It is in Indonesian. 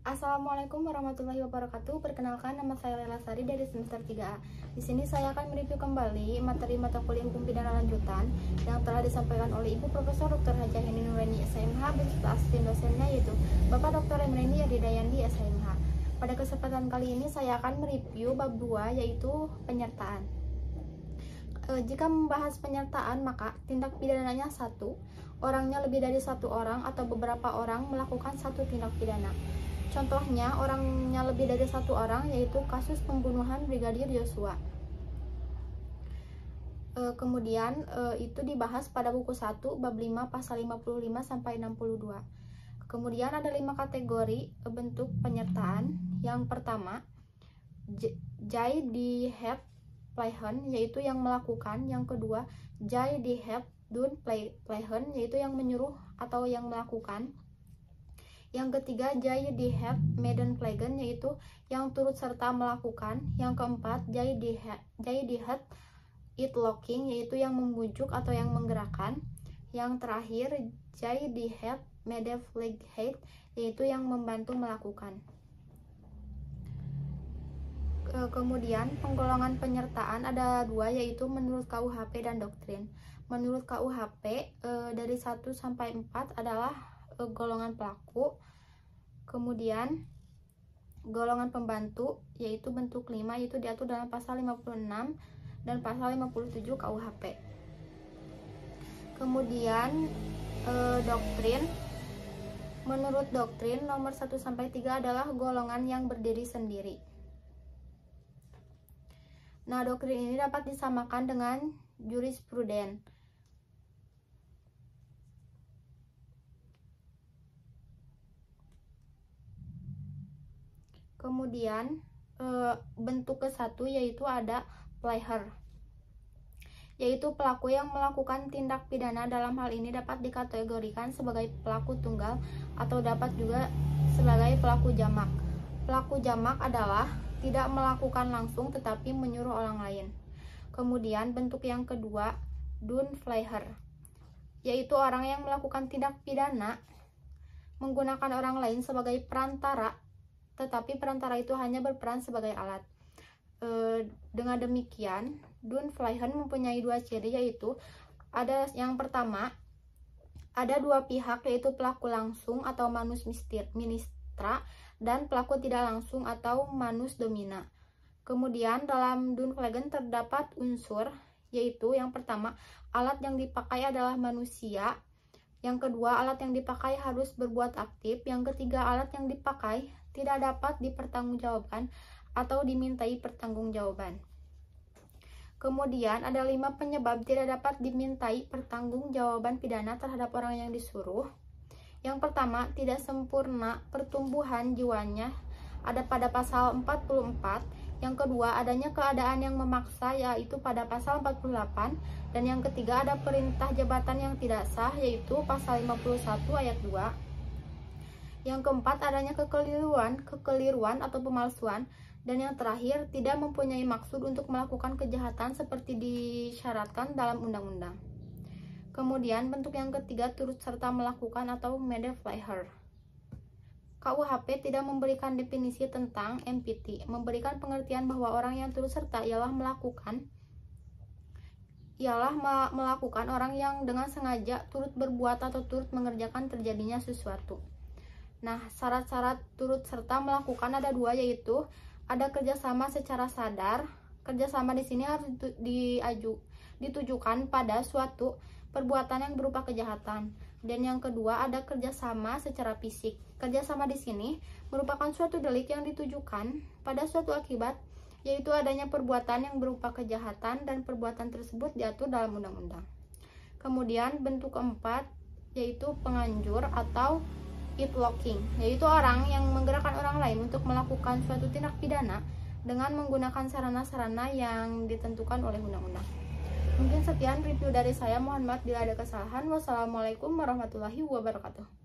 Assalamualaikum warahmatullahi wabarakatuh. Perkenalkan, nama saya Lela Sari dari semester 3A. Di sini saya akan mereview kembali materi mata kuliah hukum pidana lanjutan yang telah disampaikan oleh Ibu Profesor Dr. Hajah Heni Nureni SMH beserta asisten dosennya yaitu Bapak Dr. Emreni Yadidayandi SMH. Pada kesempatan kali ini saya akan mereview bab 2 yaitu penyertaan. Jika membahas penyertaan, maka tindak pidananya satu, orangnya lebih dari satu orang atau beberapa orang melakukan satu tindak pidana. Contohnya, orangnya lebih dari satu orang yaitu kasus pembunuhan Brigadir Yosua. Kemudian itu dibahas pada buku 1 bab 5 pasal 55 sampai 62. Kemudian ada 5 kategori bentuk penyertaan. Yang pertama, Jai di Het Plehen, yaitu yang melakukan. Yang kedua, Jai di Het Dun Plehen, yaitu yang menyuruh atau yang melakukan. Yang ketiga, Jai di Het Meden Plegen, yaitu yang turut serta melakukan. Yang keempat, Jai di Het It Locking, yaitu yang membujuk atau yang menggerakkan. Yang terakhir, Jai di Het Mede Flegheid, yaitu yang membantu melakukan. Kemudian penggolongan penyertaan ada 2, yaitu menurut KUHP dan doktrin. Menurut KUHP dari 1 sampai 4 adalah golongan pelaku. Kemudian golongan pembantu yaitu bentuk 5, yaitu diatur dalam pasal 56 dan pasal 57 KUHP. Kemudian doktrin. Menurut doktrin nomor 1 sampai 3 adalah golongan yang berdiri sendiri. Nah, doktrin ini dapat disamakan dengan jurispruden. Kemudian bentuk ke-1 yaitu ada player, yaitu pelaku yang melakukan tindak pidana. Dalam hal ini dapat dikategorikan sebagai pelaku tunggal atau dapat juga sebagai pelaku jamak. Pelaku jamak adalah tidak melakukan langsung tetapi menyuruh orang lain. Kemudian bentuk yang kedua, Dun Player, yaitu orang yang melakukan tindak pidana menggunakan orang lain sebagai perantara, tetapi perantara itu hanya berperan sebagai alat. Dengan demikian, Dun Player mempunyai 2 ciri, yaitu ada yang pertama, ada 2 pihak, yaitu pelaku langsung atau manus ministra dan pelaku tidak langsung atau manus domina. Kemudian dalam Dun Plegen terdapat unsur, yaitu yang pertama, alat yang dipakai adalah manusia. Yang kedua, alat yang dipakai harus berbuat aktif. Yang ketiga, alat yang dipakai tidak dapat dipertanggungjawabkan atau dimintai pertanggungjawaban. Kemudian ada 5 penyebab tidak dapat dimintai pertanggungjawaban pidana terhadap orang yang disuruh. Yang pertama, tidak sempurna pertumbuhan jiwanya, ada pada pasal 44. Yang kedua, adanya keadaan yang memaksa, yaitu pada pasal 48. Dan yang ketiga, ada perintah jabatan yang tidak sah, yaitu pasal 51 ayat 2. Yang keempat, adanya kekeliruan atau pemalsuan. Dan yang terakhir, tidak mempunyai maksud untuk melakukan kejahatan seperti disyaratkan dalam undang-undang. Kemudian bentuk yang ketiga, turut serta melakukan atau mede player. KUHP tidak memberikan definisi tentang MPT, memberikan pengertian bahwa orang yang turut serta ialah melakukan orang yang dengan sengaja turut berbuat atau turut mengerjakan terjadinya sesuatu. Nah, syarat-syarat turut serta melakukan ada 2, yaitu ada kerjasama secara sadar. Kerjasama di sini harus ditujukan pada suatu perbuatan yang berupa kejahatan. Dan yang kedua, ada kerjasama secara fisik. Kerjasama di sini merupakan suatu delik yang ditujukan pada suatu akibat, yaitu adanya perbuatan yang berupa kejahatan dan perbuatan tersebut diatur dalam undang-undang. Kemudian bentuk keempat, yaitu penganjur atau it locking, yaitu orang yang menggerakkan orang lain untuk melakukan suatu tindak pidana dengan menggunakan sarana-sarana yang ditentukan oleh undang-undang. Mungkin sekian review dari saya, mohon maaf bila ada kesalahan. Wassalamualaikum warahmatullahi wabarakatuh.